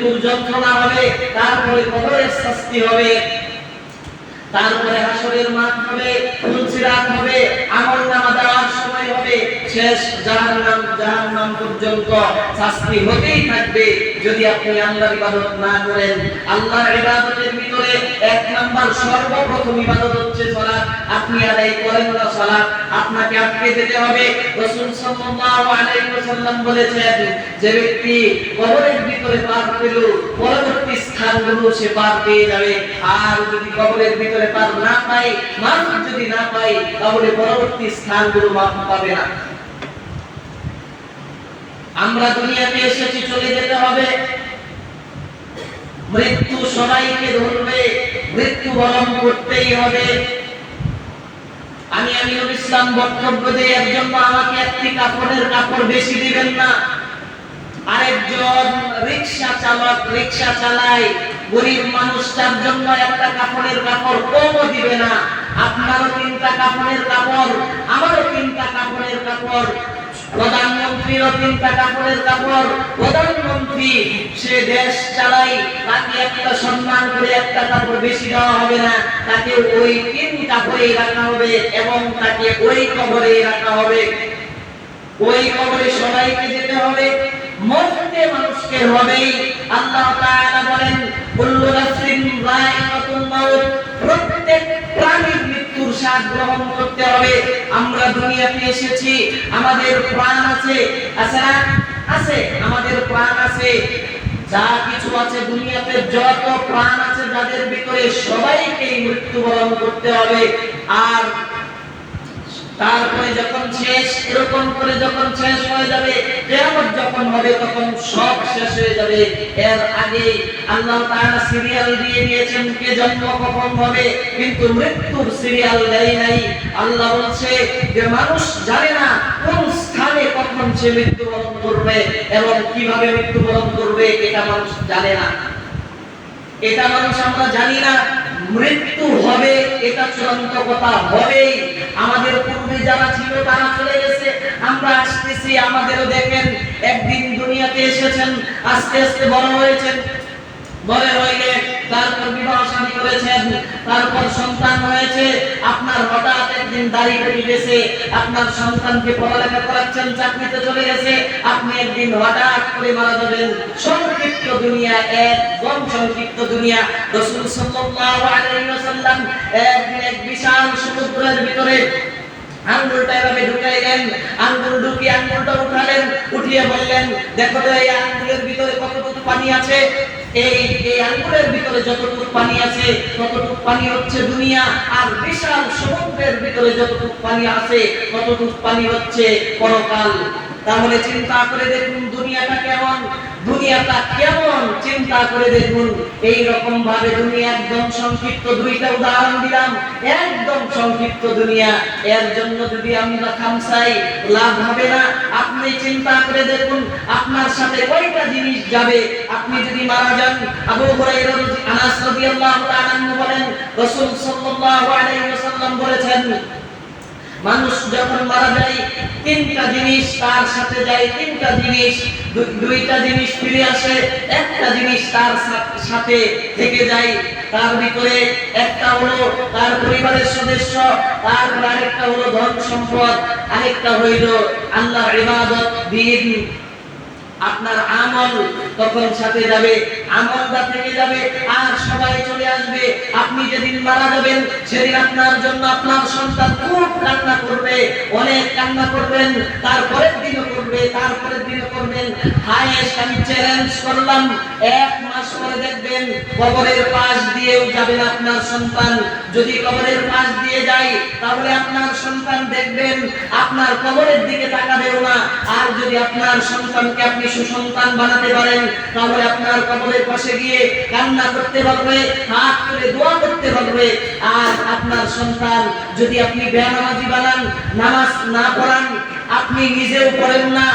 মৃত্যুর যন্ত্রণা হবে, তারপরে কবরের শাস্তি হবে, তারপরে হাসরের মাঠ হবে, ফুলসিরাত হবে, আমলনামা দেওয়ার সময় হবে, শেষ জাহান্নাম পর্যন্ত শাস্তি হতেই থাকবে যদি আপনি আল্লাহর ইবাদত না করেন। আল্লাহর ইবাদতের ভিতরে এক নাম্বার সর্বপ্রথম ইবাদত হচ্ছে সালাত। আপনি আদায় করেন না সালাত, আপনাকে আটকে যেতে হবে। রাসূল সাল্লাল্লাহু আলাইহি ওয়াসাল্লাম বলেছেন, যে ব্যক্তি কবরের ভিতরে পার পেল, পরবর্তী স্থানগুলো সে পার পেয়ে যাবে। আর যদি কবরের ভিতরে পার না পায়, মানুষ যদি না পায়, তাহলে পরবর্তী স্থানগুলো পাবে না। আমরা দুনিয়াতে এসেছি, চলে যেতে হবে, মৃত্যু সবাইকে ধরবে, মৃত্যু বরণ করতেই হবে। আমি আমিনুল ইসলাম বক্তব্য দেই, একজন আমাকে একটি কাপড়ের কাপড় বেশি দিবেন না, আরেকজন রিকশা চালক রিকশা চালায়, গরিব মানুষটার জন্য একটা কাপড়ের কাপড় কমও দিবে না। আপনারও 3টা কাপড়ের কাপড়, আমারও 3টা কাপড়ের কাপড়, প্রধানমন্ত্রীরও 3টা কাপড়ের কাপড়। প্রধানমন্ত্রী সে দেশ চালায়, তাকে একটা সম্মান করে একটা কাপড় বেশি দেওয়া হবে না, তাকে ওই 3 কাপড়েই রাখা হবে এবং তাকে ওই কবরেই রাখা হবে। ওই কবরে সবাইকে যেতে হবে, মরতে মানুষকে হবেই। আল্লাহ তাআলা বলেন, কুল্লু নাফসিন যায়িকাতুল মাউত, প্রত্যেক প্রাণীর মৃত্যুর স্বাদ গ্রহণ করতে হবে। আমরা দুনিয়াতে এসেছি, আমাদের প্রাণ আছে, আছে না? আছে, আমাদের প্রাণ আছে। যা কিছু আছে দুনিয়াতে, যত প্রাণ আছে যাদের ভিতরে, সবাইকে মৃত্যুবরণ করতে হবে। আর তারপরে যখন শেষ, এরকম করে যখন শেষ হয়ে যাবে, কিয়ামত যখন হবে, তখন সব শেষ হয়ে যাবে। এর আগে আল্লাহ তাআলা সিরিয়াল দিয়ে দিয়েছেন কে জন্ম কখন হবে, কিন্তু মৃত্যুর সিরিয়াল দেয় নাই। আল্লাহ বলছে যে মানুষ জানে না কোন স্থানে কখন সে মৃত্যুবরণ করবে এবং কিভাবে মৃত্যুবরণ করবে, এটা মানুষ জানে না। এটা মানুষ আমরা জানি না। মৃত্যু হবে, এটা চূড়ান্ত কথা, হবেই। আমাদের পূর্বে যারা ছিল তারা চলে গেছে, আমরা আসতেছি। আমাদেরও দেখেন, একদিন দুনিয়াতে এসেছেন, আস্তে আস্তে বড় হয়েছেন, বড় হয়ে তারপর বিবাহ শাদী করেছেন, তারপর সন্তান হয়েছে। আপনার হঠাৎ একদিন দাড়ি কেটে গেছে, আপনার সন্তানকে পড়ালেখা করাচ্ছেন, চাকরিতে চলে গেছে, আপনি একদিন হঠাৎ করে মারা যাবেন। সংক্ষিপ্ত দুনিয়া, একদম সংক্ষিপ্ত দুনিয়া। রাসূল সাল্লাল্লাহু আলাইহি ওয়াসাল্লাম একদিন এক বিশাল সমুদ্রের ভিতরে আঙ্গুলটা এভাবে ঢুকাইলেন, আঙ্গুল ঢুকিয়ে আঙ্গুলটা উঠালেন, উঠিয়ে বললেন, দেখো তো এই আঙ্গুলের ভিতরে কতটুকু পানি আছে। এই আঙ্গুলের ভিতরে যতটুকু পানি আছে, ততটুকু পানি হচ্ছে দুনিয়া। আর বিশাল সমুদ্রের ভিতরে যতটুকু পানি আছে, ততটুকু পানি হচ্ছে পরকাল। তাহলে চিন্তা করে দেখুন দুনিয়াটা কেমন, দুনিয়াটা কেমন চিন্তা করে দেখুন। এই রকম ভাবে দুনিয়া একদম সংক্ষিপ্ত। 2টা উদাহরণ দিলাম, একদম সংক্ষিপ্ত দুনিয়া। এর জন্য যদি আমরা খামসাই, লাভ হবে না। আপনি চিন্তা করে দেখুন আপনার সাথে কয়টা জিনিস যাবে আপনি যদি মারা যান। আবু হুরায়রা আনাস রাদিয়াল্লাহু তাআলা বলেন, রাসূল সাল্লাল্লাহু আলাইহি ওয়াসাল্লাম বলেছেন, মানুষ যখন মারা যায় 3টা জিনিস তার সাথে যায়, 3টা জিনিস। 2টা জিনিস ফিরে আসে, একটা জিনিস তার সাথে থেকে যায়। তার ভিতরে একটা হলো তার পরিবারের সদস্য, তারপর আরেকটা হলো ধন সম্পদ, আরেকটা হইল আল্লাহর ইবাদত, দ্বীন। আপনার আমল তখন সাথে যাবে, আমলটা থেকে যাবে, আর সবাই চলে আসবে। আপনি যেদিন মারা যাবেন, সেদিন আপনার জন্য আপনার সন্তান খুব কান্না করবে, অনেক কান্না করবেন, তারপরের দিনও করবে, তারপরের দিনও করবেন। হায়েস্ট আমি চ্যালেঞ্জ করলাম, 1 মাস পরে দেখবেন কবরের পাশ দিয়েও যাবেন আপনার সন্তান। যদি কবরের পাশ দিয়ে যায়, তাহলে আপনার সন্তান দেখবেন আপনার কবরের দিকে তাকাবেও না। আর যদি আপনার সন্তানকে আপনি সুসন্তান বানাতে পারেন, তাহলে আপনার কবরের পাশে গিয়ে কান্না করতে পারবে, হাত তুলে দোয়া করতে পারবে। আর আপনার সন্তান যদি আপনি বেনামাজি বানান, নামাজ না পড়ান, আপনি নিজেও পড়েন না,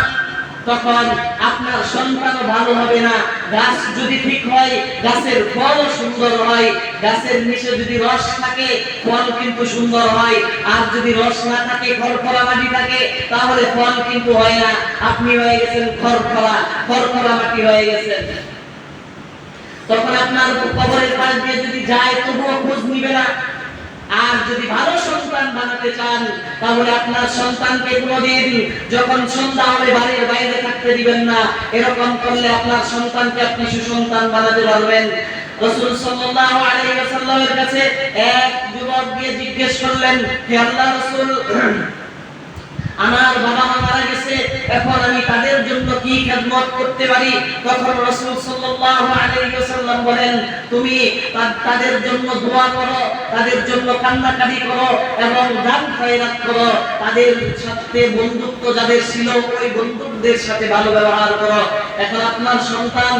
তখন আপনার সন্তানও ভালো হবে না। গাছ যদি ঠিক হয়, গাছের ফল সুন্দর হয়। গাছের নিচে যদি রস থাকে, ফল কিন্তু সুন্দর হয়। আর যদি রস না থাকে, খড়খড়া মাটি থাকে, তাহলে ফল কিন্তু হয় না। আপনি হয়ে গেছেন খড়খড়া মাটি হয়ে গেছেন। তখন আপনার কবরের পাশ দিয়ে যদি যায় তবুও খোঁজ নিবে না। আর যদি ভালো সন্তান বানাতে চান তাহলে আপনার সন্তানকে কোনদিন যখন সন্ধ্যা হবে বাড়ির বাইরে থাকতে দিবেন না। এরকম করলে আপনার সন্তানকে আপনি সুসন্তান বানাতে পারবেন। রাসূল সাল্লাল্লাহু আলাইহি ওয়াসাল্লামের কাছে এক যুবক গিয়ে জিজ্ঞেস করলেন, হে আল্লাহর রাসূল, আমার বাবা মা মারা গেছে, এখন আমি তাদের জন্য কি খেদমত করতে পারি? তখন রাসূল সাল্লাল্লাহু আলাইহি ওয়াসাল্লাম বলেন, তুমি তাদের জন্য দোয়া করো, তাদের জন্য কান্নাকাটি করো এবং দান খয়রাত করো। তাদের সাথে বন্ধুত্ব যাদের ছিল ওই বন্ধুদের সাথে ভালো ব্যবহার করো। এখন আপনার সন্তান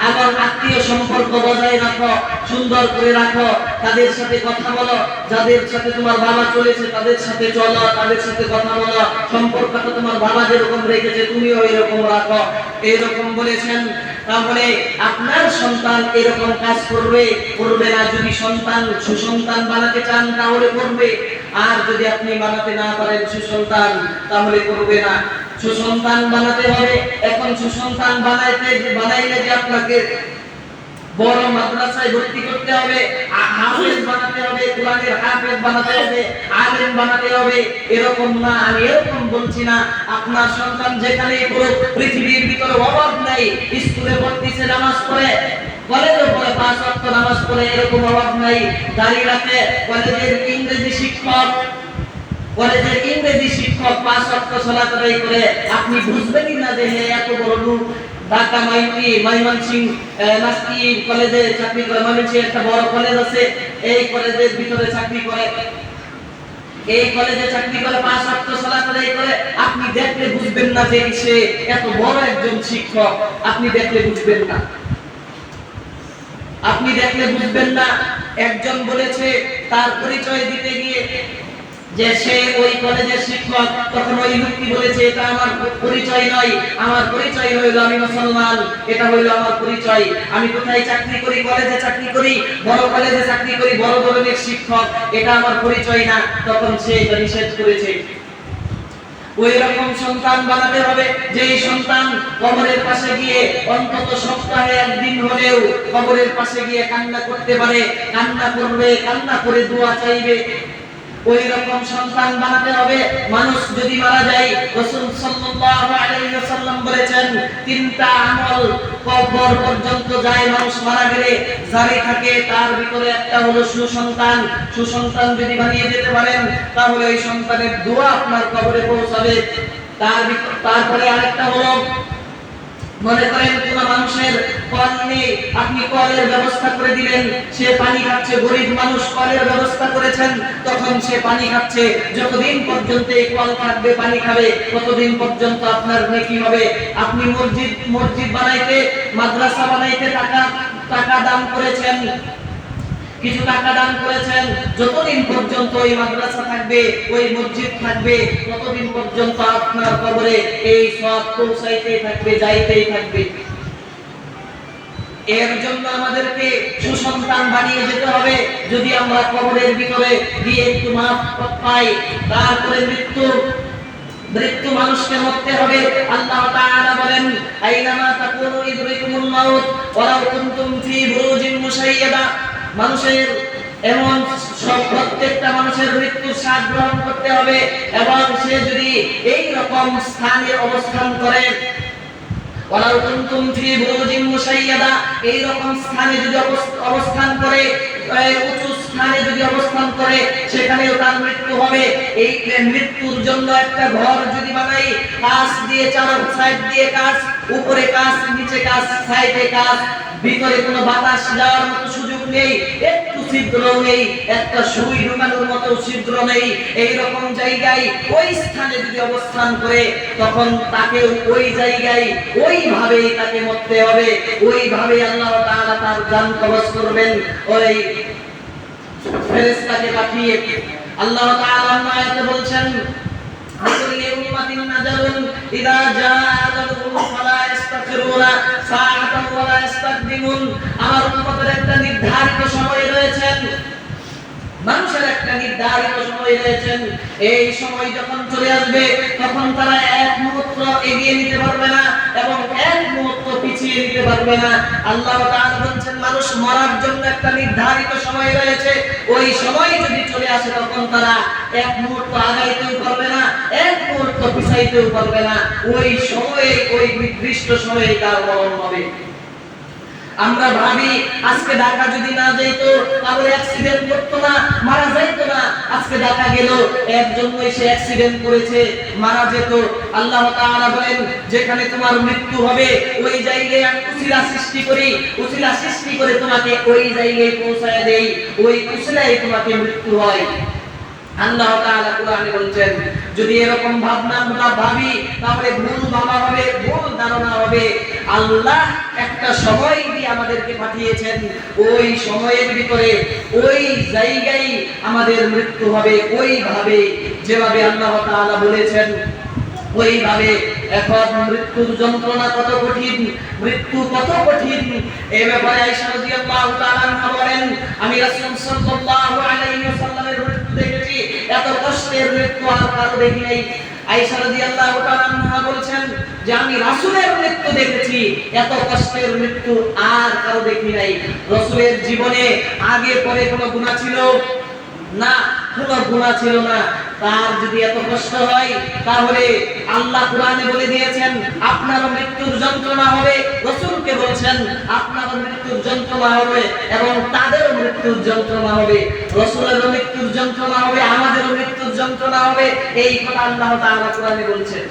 এবং আত্মীয় সম্পর্ক বজায় রাখো, সুন্দর করে রাখো, তাদের সাথে কথা বলো। যাদের সাথে তোমার বাবা চলেছে তাদের সাথে চলো, তাদের সাথে কথা বলো। সম্পর্কটা তোমার বাবা যেরকম রেখেছে তুমিও এরকম রাখো, এরকম বলেছেন। তাহলে আপনার সন্তান এরকম কাজ করবে না। যদি সন্তান সুসন্তান বানাতে চান তাহলে করবে, আর যদি আপনি বানাতে না পারেন সুসন্তান তাহলে করবে না। সুসন্তান বানাতে হবে। এখন সুসন্তান বানাইলে যে আপনাকে বড় মাদ্রাসায় ভর্তি করতে হবে, হাফেজ বানাতে হবে, কোরআনের হাফেজ বানাতে হবে, আলেম বানাতে হবে, এরকম না। আমি এরকম বলছি না। আপনার সন্তান যেখানে পৃথিবীর ভিতরে অভাব নাই, স্কুলে পড়তেছে, নামাজ পড়ে, কলেজে পড়ে 5 ওয়াক্ত নামাজ পড়ে, এরকম অভাব নাই, দাঁড়িয়ে রাখে, কলেজের ইংরেজি শিক্ষক 5 ওয়াক্ত সালাত আদায় করে, আপনি বুঝবেনই না যে এত বড় লোক। ঢাকা ময়মনসিংহ নাস্তি কলেজে চাকরি করে, ময়মনসিংহ একটা বড় কলেজ আছে, এই কলেজের ভিতরে চাকরি করে, 5 ওয়াক্ত সালাত আদায় করে। আপনি দেখলে বুঝবেন না যে সে এত বড় একজন শিক্ষক। আপনি দেখলে বুঝবেন না। একজন বলেছে তার পরিচয় দিতে গিয়ে যে সে ওই কলেজের শিক্ষক, তখন ওই ব্যক্তি বলেছে এটা আমার পরিচয় নয়, আমার পরিচয় হইল আমি মুসলমান, এটা হইল আমার পরিচয়। আমি কোথায় চাকরি করি? কলেজে চাকরি করি, বড় কলেজে চাকরি করি, বড় ধরনের শিক্ষক, এটা আমার পরিচয় না। তখন সে এটা নিষেধ করেছে। ওই রকম সন্তান বানাতে হবে যে সন্তান কবরের পাশে গিয়ে অন্তত সপ্তাহে একদিন হলেও কবরের পাশে গিয়ে কান্না করতে পারে, কান্না করবে, কান্না করে দোয়া চাইবে। ওই রকম সন্তান বানাতে হবে। মানুষ যদি মারা যায়, রাসূল সাল্লাল্লাহু আলাইহি ওয়াসাল্লাম বলেছেন 3টা আমল কবর পর্যন্ত যায় মানুষ মারা গেলে জারি থাকে। তার ভিতরে একটা হলো সুসন্তান। সুসন্তান যদি বানিয়ে যেতে পারেন তাহলে ওই সন্তানের দোয়া আপনার কবরে পৌঁছাবে। তারপরে আরেকটা হলো, মনে করেন কোন মানুষের কল নেই, আপনি কলের ব্যবস্থা করে দিলেন, সে পানি খাচ্ছে, গরিব মানুষ, কলের ব্যবস্থা করেছেন, তখন সে পানি খাচ্ছে। যতদিন পর্যন্ত এই কল থাকবে, পানি খাবে, ততদিন পর্যন্ত আপনার নেকি হবে। আপনি মসজিদ বানাইতে, মাদ্রাসা বানাইতে টাকা দান করেছেন, কিছু টাকা দান করেছেন, যতদিন পর্যন্ত ওই মাদ্রাসা থাকবে, ওই মসজিদ থাকবে, ততদিন পর্যন্ত আপনার কবরে এই সওয়াব পৌঁছাইতেই থাকবে, যাইতেই থাকবে। এর জন্য আমাদেরকে সুসন্তান বানিয়ে যেতে হবে। যদি আমরা কবরের ভিতরে গিয়ে একটু মাফ পাই, তারপরে মৃত্যু মানুষকে মরতে হবে। আল্লাহ তাআলা বলেন, আইনামা তাকুনু ইদরিকুমুল মাউত ওয়ালাউ কুনতুম ফি বুরুজিন মুশাইয়াদা। মানুষের এমন প্রত্যেকটা মানুষের মৃত্যুর স্বাদ গ্রহণ করতে হবে, এবং সে যদি এই রকম স্থানে অবস্থান করে, ওয়ালাউ কুনতুম ফি বুরুজিন মুশাইয়াদা, এই রকম স্থানে যদি অবস্থান করে, উঁচু স্থানে যদি অবস্থান করে, সেখানেও তার মৃত্যু হবে। এই মৃত্যুর জন্য একটা ঘর যদি বানাই, কাঁচ দিয়ে, চার সাইড দিয়ে কাঁচ, উপরে কাঁচ, নিচে কাঁচ, সাইডে কাঁচ, ভিতরে কোনো বাতাস যাওয়ার মতো সুযোগ নেই, একটু ছিদ্র নেই, একটা সুই ঢোকানোর মতো ছিদ্র নেই, এই রকম জায়গায় ওই স্থানে যদি অবস্থান করে, তখন তাকে ওই জায়গায় ওইভাবেই তাকে মরতে হবে। ওইভাবে আল্লাহ তাআলা তার জান কবজ করবেন। ওই ফেরেশতাকে পাঠিয়ে আল্লাহ তাআলা আয়াতে বলছেন, লিকুল্লি উম্মাতিন আজালুন ইযা জাআ আজালুহুম ফালা ইস্তাখিরুনা সাআতান ওয়া লা ইস্তাকদিমুন। আমার উম্মতের একটা নির্ধারিত সময় রয়েছে, মানুষের একটা নির্ধারিত সময় রয়েছে। এই সময় যখন চলে আসবে, তখন তারা এক মুহূর্ত এগিয়ে নিতে পারবে না এবং এক মুহূর্ত পিছিয়ে নিতে পারবে না। আল্লাহ তাআলা বলেন, মানুষ মরার জন্য একটা নির্ধারিত সময় রয়েছে, ওই সময় যদি চলে আসে তখন তারা এক মুহূর্ত আগাইতেও পারবে না, এক মুহূর্ত পিছাইতেও পারবে না। ওই সময়ে, ওই নির্দিষ্ট সময়ে তার মরণ হবে। আমরা ভাবি আজকে ঢাকা যদি না যাইতো তাহলে অ্যাক্সিডেন্ট করতো না, মারা যাইতো না। আজকে ঢাকা গেল, এর জন্যই সে অ্যাক্সিডেন্ট করেছে, মারা যেত। আল্লাহ তাআলা বলেন, যেখানে তোমার মৃত্যু হবে ওই জায়গায় আমি উসিলা সৃষ্টি করি, উসিলা সৃষ্টি করে তোমাকে ওই জায়গায় পৌঁছায় দেই, ওই উসিলায় তোমাকে মৃত্যু হয়। আল্লাহ তাআলা কোরআনে বলছেন, যদি এরকম ভাবনা আমরা ভাবি তাহলে ভুল ভাবা হবে, ভুল ধারণা হবে। আল্লাহ একটা সময় দিয়ে আমাদেরকে পাঠিয়েছেন, ওই সময়ের ভিতরে ওই জায়গায় আমাদের মৃত্যু হবে, ওইভাবে যেভাবে আল্লাহ তাআলা বলেছেন ওইভাবে। এখন মৃত্যুর যন্ত্রণা কত কঠিন, মৃত্যু কত কঠিন, এই ব্যাপারে আয়েশা রাদিয়াল্লাহু তাআলা আনহা বলেন, আমি রাসূল সাল্লাল্লাহু আলাইহি ওয়াসাল্লামের মৃত্যু দেখেছি, এত কষ্টের মৃত্যু আর কারো দেখি নাই। আয়েশা রাদিয়াল্লাহু তাআলা আনহা বলছেন যে আমি রাসূলের মৃত্যু দেখেছি, এত কষ্টের মৃত্যু আর কারো দেখি নাই। রাসূলের জীবনে আগে পরে কোনো গুনাহ ছিল না, কোনো গুনাহ ছিল না। তার যদি এত কষ্ট হয় তাহলে আল্লাহ কোরআনে বলে দিয়েছেন আপনার মৃত্যুর যন্ত্রণা হবে, রাসূলকে বলছেন আপনার মৃত্যুর যন্ত্রণা হবে এবং তাদের মৃত্যুর যন্ত্রণা হবে। রাসূলের মৃত্যুর যন্ত্রণা হবে, আমাদের মৃত্যুর যন্ত্রণা হবে, এই কথা আল্লাহ তাআলা কোরআনে বলছেন।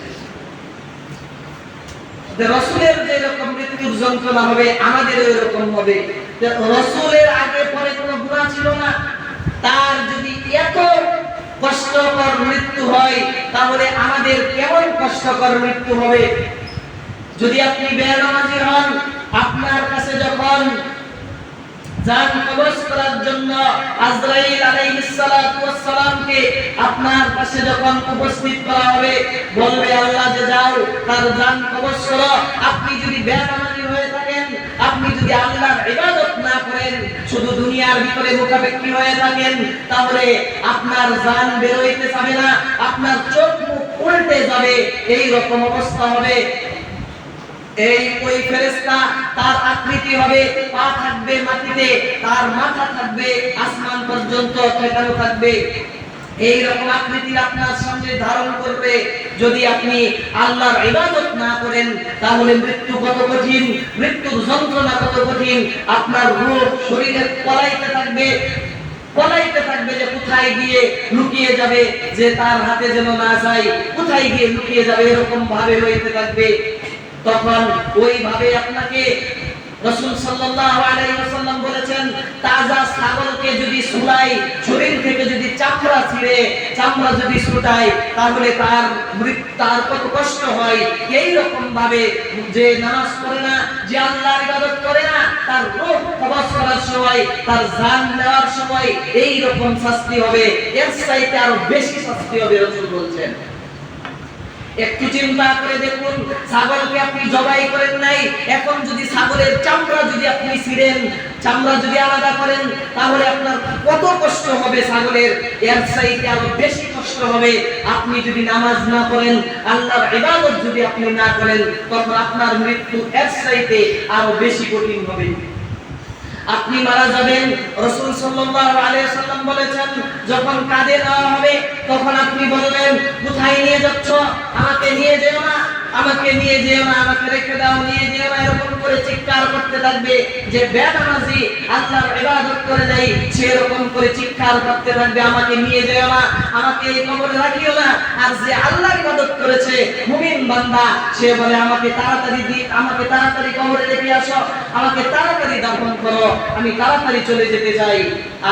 রাসূলের যে রকম মৃত্যুর যন্ত্রণা হবে আমাদেরও এরকম হবে। রাসূলের আগে পরে কোনো গুনাহ ছিল না, তার যদি এত কষ্টকর মৃত্যু হয় তাহলে আমাদের কেমন কষ্টকর মৃত্যু হবে। যদি আপনি বেনামাজি হন, আপনার কাছে যখন জান কবজ করার জন্য আজরাইল আলাইহিস সালাতু ওয়াস সালামকে আপনার কাছে যখন উপস্থিত করা হবে, বলবে আল্লাহ যে যাও তার জান কবজ করো। আপনি যদি বেনামাজি হয়ে থাকেন, আপনি যদি আল্লাহর ইবাদত না করেন, শুধু দুনিয়ার ভিতরে মুখাপেক্ষী হয়ে থাকেন, তাহলে আপনার জান বের হইতে যাবে না, আপনার চোখ মুখ উল্টে যাবে, এই রকম অবস্থা হবে। ওই ফেরেশতা তার আকৃতি হবে, পা থাকবে মাটিতে, তার মাথা থাকবে আসমান পর্যন্ত ঠেকানো থাকবে, এই রকম আকৃতি আপনার সামনে ধারণ করবে। যদি আপনি আল্লাহর ইবাদত না করেন তাহলে মৃত্যু কত কঠিন, মৃত্যুর যন্ত্রণা কত কঠিন। আপনার রূহ শরীরে পলাইতে থাকবে, পলাইতে থাকবে যে কোথায় গিয়ে লুকিয়ে যাবে, যে তার হাতে যেন না যায়, কোথায় গিয়ে লুকিয়ে যাবে, এরকম ভাবে হইতে থাকবে। তখন ওইভাবে আপনাকে রাসূল সাল্লাল্লাহু আলাইহি ওয়াসাল্লাম বলেছেন, তাজা ছাগলকে যদি সুলাই, শরীর থেকে যদি চামড়া ছিঁড়ে চামড়া যদি ছুটায় তাহলে তার কত কষ্ট হয়। এই রকম ভাবে যে নামাজ পড়ে না, যে আল্লাহর ইবাদত করে না, তার রূহ কবজ করার সময়, তার জান নেওয়ার সময় এই রকম শাস্তি হবে, এর চাইতে আরো বেশি শাস্তি হবে রাসূল বলছেন। একটু চিন্তা করে দেখুন, ছাগলকে আপনি জবাই করেন নাই, এখন যদি ছাগলের চামড়া যদি আপনি ছিঁড়েন, চামড়া যদি আলাদা করেন তাহলে আপনার কত কষ্ট হবে ছাগলের, এর চাইতে আরো বেশি কষ্ট হবে আপনি যদি নামাজ না পড়েন, আল্লাহর ইবাদত যদি আপনি না করেন, তখন আপনার মৃত্যু এর চাইতে আরো বেশি কঠিন হবে। আপনি মারা যাবেন, রাসূল সাল্লাল্লাহু আলাইহি ওয়াসাল্লাম বলেছেন যখন কাঁধে নেওয়া হবে তখন আপনি বলবেন কোথায় নিয়ে যাচ্ছ, আমাকে নিয়ে যেও না, আমাকে নিয়ে যেও না, আমাকে রেখে দাও, নিয়ে যেও না, এরকম করে চিৎকার করতে থাকবে। যে বেনামাজি আল্লাহর ইবাদত করে নাই সে এরকম করে চিৎকার করতে থাকবে, আমাকে নিয়ে যেও না, আমাকে এই কবরে রাখিও না। আর যে আল্লাহর ইবাদত করেছে মুমিন বান্দা, সে বলে আমাকে তাড়াতাড়ি কবরে রেখে আসো, আমাকে তাড়াতাড়ি দাফন করো, আমি তাড়াতাড়ি চলে যেতে চাই।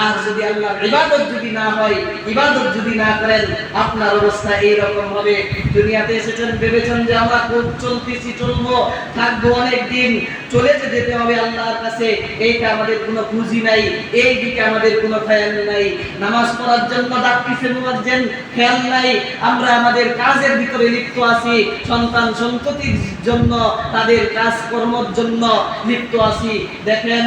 আর যদি আল্লাহর ইবাদত যদি না হয়, ইবাদত যদি না করেন, আপনার অবস্থা এই রকম হবে। দুনিয়াতে এসেছেন ভেবেছেন যে আমরা খুব চলতেছি, চলবো, থাকবো অনেক দিন, চলে যেতে হবে আল্লাহর কাছে, এইটা আমাদের কোনো পুঁজি নাই, এই দিকে আমাদের কোনো খেয়াল নাই। নামাজ পড়ার জন্য ডাকতেছে মুয়াজ্জিন, খেয়াল নাই। আমরা আমাদের কাজের ভিতরে লিপ্ত আছি, সন্তান সন্ততির জন্য, তাদের কাজকর্মের জন্য লিপ্ত আছি। দেখেন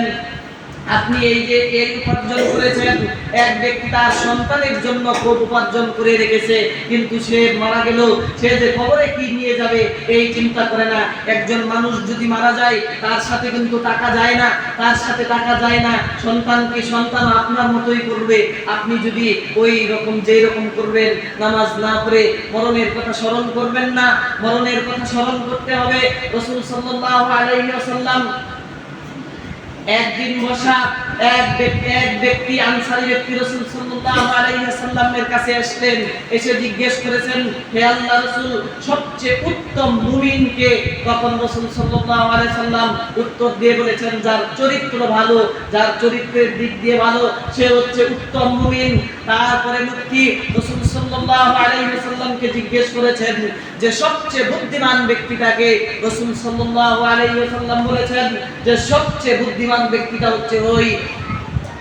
আপনি এই যে এই উপার্জন করেছেন, এক ব্যক্তি তার সন্তানের জন্য খুব উপার্জন করে রেখেছে, কিন্তু সে মারা গেল, সে যে কবরে কি নিয়ে যাবে এই চিন্তা করে না। একজন মানুষ যদি মারা যায় তার সাথে কিন্তু টাকা যায় না, তার সাথে টাকা যায় না। সন্তানকে সন্তান আপনার মতোই করবে। আপনি যদি ওই রকম যেই রকম করবেন, নামাজ না পড়ে মরণের কথা স্মরণ করবেন না। মরণের কথা স্মরণ করতে হবে। রাসূল সাল্লাল্লাহু আলাইহি ওয়াসাল্লাম একদিন বসা এক ব্যক্তি আনসারী ব্যক্তি রাসূল সাল্লাল্লাহু আলাইহি ওয়াসাল্লামের কাছে আসলেন, এসে জিজ্ঞেস করেছেন, হে আল্লাহর রাসূল, সবচেয়ে উত্তম মুমিনকে? তখন রাসূল সাল্লাল্লাহু আলাইহি ওয়াসাল্লাম উত্তর দিয়ে বলেছেন, যার চরিত্র ভালো, যার চরিত্রের দিক দিয়ে ভালো, সে হচ্ছে উত্তম মুমিন। তারপরে ব্যক্তি রাসূল সাল্লাল্লাহু আলাইহি ওয়াসাল্লামকে জিজ্ঞেস করেছেন যে সবচেয়ে বুদ্ধিমান ব্যক্তিটাকে? রাসূল সাল্লাল্লাহু আলাইহি ওয়াসাল্লাম বলেছেন যে সবচেয়ে বুদ্ধিমান ব্যক্তিটা হচ্ছে ওই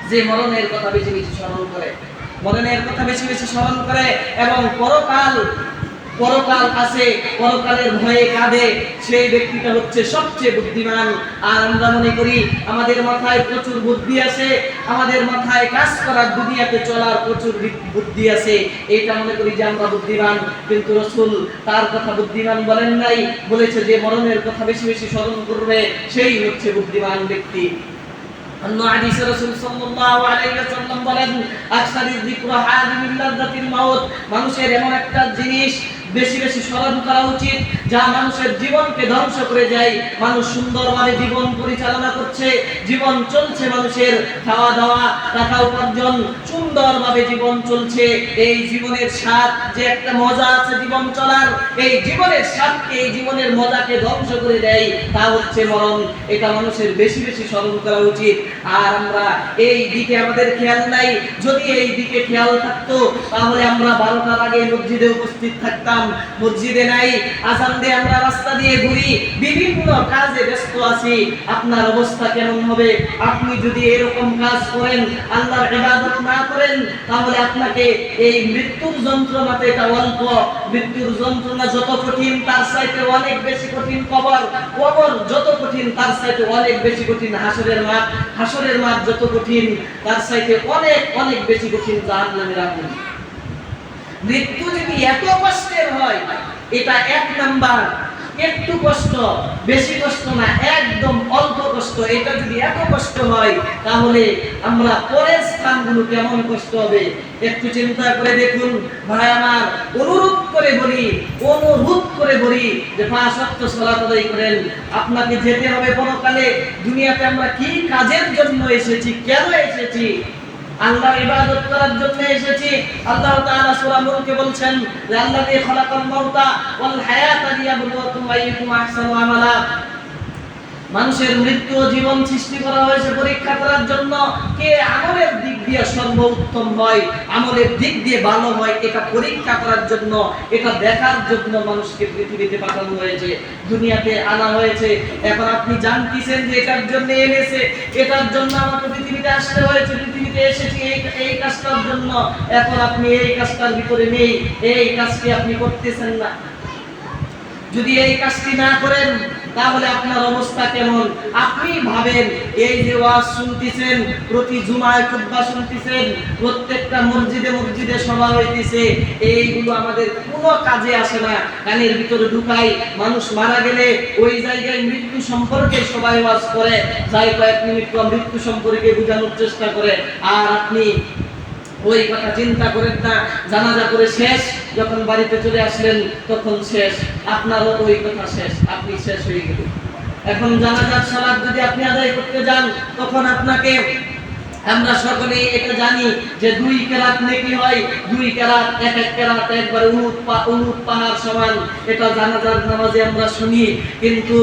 যে মরণের কথা বেশি বেশি স্মরণ করে, মরণের কথা বেশি বেশি স্মরণ করে এবং পরকাল আছে, পরকালের ভয়ে কাঁদে, সেই ব্যক্তিটা হচ্ছে সবচেয়ে বুদ্ধিমান। আর আমরা মনে করি আমাদের মাথায় প্রচুর বুদ্ধি আছে, আমাদের মাথায় কাজ করার, দুনিয়াতে চলার প্রচুর বুদ্ধি আছে, এটা মনে করি যে আমরা বুদ্ধিমান। কিন্তু রাসূল তার কথা বুদ্ধিমান বলেন নাই, বলেছে যে মরণের কথা বেশি বেশি স্মরণ করবে সেই হচ্ছে বুদ্ধিমান ব্যক্তি। অন্য হাদিসে রাসূল সাল্লাল্লাহু আলাইহি ওয়াসাল্লাম বলেন, আকসারিয যিকরা হাদিমিল লাযযাতিল মাউত, মানুষের এমন একটা জিনিস বেশি বেশি স্মরণ করা উচিত যা মানুষের জীবনকে ধ্বংস করে যায়। মানুষ সুন্দরভাবে জীবন পরিচালনা করছে, জীবন চলছে, মানুষের খাওয়া দাওয়া, টাকা উপার্জন, সুন্দরভাবে জীবন চলছে। এই জীবনের স্বাদ যে একটা মজা আছে জীবন চলার, এই জীবনের স্বাদকে, এই জীবনের মজাকে ধ্বংস করে দেয়, তা হচ্ছে মরণ। এটা মানুষের বেশি বেশি স্মরণ করা উচিত। আর আমরা এই দিকে আমাদের খেয়াল নাই। যদি এই দিকে খেয়াল থাকতো তাহলে আমরা 12টার আগে মসজিদে উপস্থিত থাকতাম। মসজিদে নাই, আযান দিয়ে আমরা রাস্তা দিয়ে ঘুরি, বিভিন্ন কাজে ব্যস্ত আছি। আপনার অবস্থা কেমন হবে? আপনি যদি এরকম কাজ করেন, আল্লাহর ইবাদত না করেন, তাহলে আপনাকে এই মৃত্যুর যন্ত্রণাতে, এটা অল্প, মৃত্যুর যন্ত্রণা যত কঠিন তার চাইতে অনেক বেশি কঠিন কবর, কবর যত কঠিন তার চাইতে অনেক বেশি কঠিন হাসরের মাঠ, হাসরের মাঠ যত কঠিন তার চাইতে অনেক অনেক বেশি কঠিন জাহান্নামের আগুন। মৃত্যু যদি এত কষ্টের হয়, এটা এক নাম্বার, একটু কষ্ট, বেশি কষ্ট না, একদম অল্প কষ্ট। এটা যদি এত কষ্ট হয় তাহলে আমরা পরের স্থানগুলো কেমন কষ্ট হবে একটু চিন্তা করে দেখুন। ভাই আমার, অনুরোধ করে বলি যে 5 ওয়াক্ত সালাত আদায় করেন। আপনাকে যেতে হবে পরকালে। দুনিয়াতে আমরা কি কাজের জন্য এসেছি, কেন এসেছি? আল্লাহর ইবাদত করার জন্য এসেছি। আল্লাহ তাআলা সূরা মুলকে বলছেন যে আল্লাযী খালাকাল মাউতা ওয়াল হায়াতা লিয়াবলুয়াকুম আইয়ুকুম আহসানু আমালা। মানুষের মৃত্যু ও জীবন সৃষ্টি করা হয়েছে পরীক্ষা করার জন্য। কে আমলের দিক দিয়ে সর্বোত্তম হয়, আমলের দিক দিয়ে ভালো হয়, এটা পরীক্ষা করার জন্য, এটা দেখার জন্য মানুষকে পৃথিবীতে পাঠানো হয়েছে, দুনিয়াতে আনা হয়েছে। এখন আপনি জানতেছেন যে এটার জন্য এনেছে, এটার জন্য আমাকে পৃথিবীতে আসতে হয়েছে, পৃথিবীতে এসেছি এই কাজটার জন্য। এখন আপনি এই কাজটার ভিতরে নেই, এই কাজটি আপনি করতেছেন না। যদি এই কাজটি না করেন তাহলে আপনার অবস্থা কেমন? আপনি ভাবেন, এই যে ওয়াজ শুনতেছেন, প্রতি জুমায় খুতবা শুনতেছেন, প্রত্যেকটা মসজিদে মসজিদে সভা হইতেছে, এইগুলো আমাদের কোনো কাজে আসে না। কানের ভিতরে ঢুকাই, মানুষ মারা গেলে ওই জায়গায় মৃত্যু সম্পর্কে সবাই ওয়াজ করে, যাই কয়েক মিনিট পর মৃত্যু সম্পর্কে বোঝানোর চেষ্টা করে। আর আপনি ওই কথা চিন্তা করেন না, জানাজা করে শেষ, যখন বাড়িতে চলে আসলেন তখন শেষ, আপনারও ওই কথা শেষ, আপনি শেষ হয়ে গেলেন। এখন জানাজার সালাত যদি আপনি আদায় করতে যান, তখন আপনাকে, আমরা সকলেই এটা জানি যে 2 কেরাত নেকি হয়, 2 কেরাত, এক কেরাত একবার উহুদ পাহাড় সমান। এটা জানাজার নামাজে আমরা শুনি। কিন্তু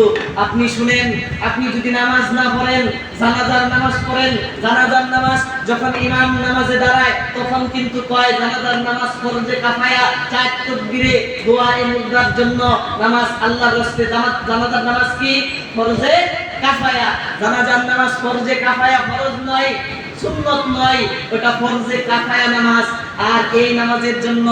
আপনি শুনেন, আপনি যদি নামাজ না পড়েন, জানাজার নামাজ পড়েন, জানাজার নামাজ যখন ইমাম নামাজে দাঁড়ায় তখন কিন্তু কয় জানাজার নামাজ ফরজে কাফায়া, 4 তাকবীরে দোয়া মুদ্রার জন্য নামাজ আল্লাহর রাস্তায়। জানাজার নামাজ কি? ফরজে কাফায়া। জানাজার নামাজ ফরজে কাফায়া, ফরজ নয়, সুন্নত নয়, ওটা ফরজে কাফায়া নামাজ। আর এই নামাজের জন্য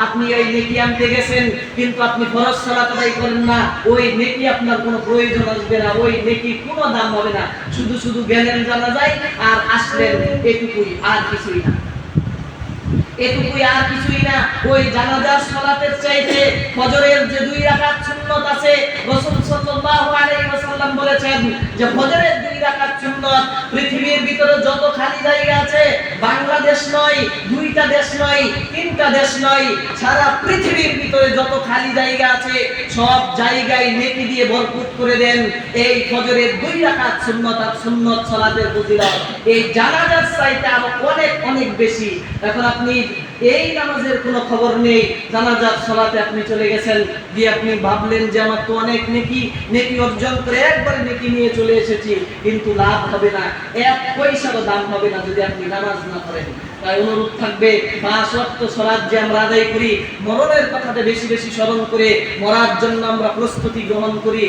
আপনি ওই নেকি আনতে গেছেন, কিন্তু আপনি ফরজ সালাত আদায় করেন না, ওই নেকি আপনার কোনো প্রয়োজন আসবে না, ওই নেকি কোনো দাম হবে না। শুধু শুধু গেলেন জানাজায় আর আসলেন, এটুকুই, আর কিছুই না, এটুকুই, আর কিছুই না। ওই জানাজার সালাতের চাইতে ফজরের যে 2 রাকাত সুন্নাত আছে, রাসূল সাল্লাল্লাহু আলাইহি ওয়াসাল্লাম বলেছেন যে ফজরের 2 রাকাত সুন্নাত পৃথিবীর ভিতরে যত খালি জায়গা আছে, বাংলাদেশ নয়, 2টা দেশ নয়, 3টা দেশ নয়, সারা পৃথিবীর ভিতরে যত খালি জায়গা আছে সব জায়গায় নেকি দিয়ে ভরপুর করে দেন এই ফজরের 2 রাকাত সুন্নাত আর সুন্নাত সালাতের ফজিলত এই জানাজার চাইতে আরো অনেক অনেক বেশি। এখন আপনি এই নামাজের কোনো খবর নেই, জানাজার সালাতে আপনি চলে গেছেন, দিয়ে আপনি ভাবলেন যে আমার তো অনেক নেকি অর্জন করে একবারে নেকি নিয়ে চলে এসেছি, কিন্তু লাভ হবে না, 1 পয়সারও দাম হবে না যদি আপনি নামাজ না পড়েন। তাই অনুরোধ থাকবে 5 ওয়াক্ত সালাত যে আমরা আদায় করি, মরণের কথাটা বেশি বেশি স্মরণ করে মরার জন্য আমরা প্রস্তুতি গ্রহণ করি।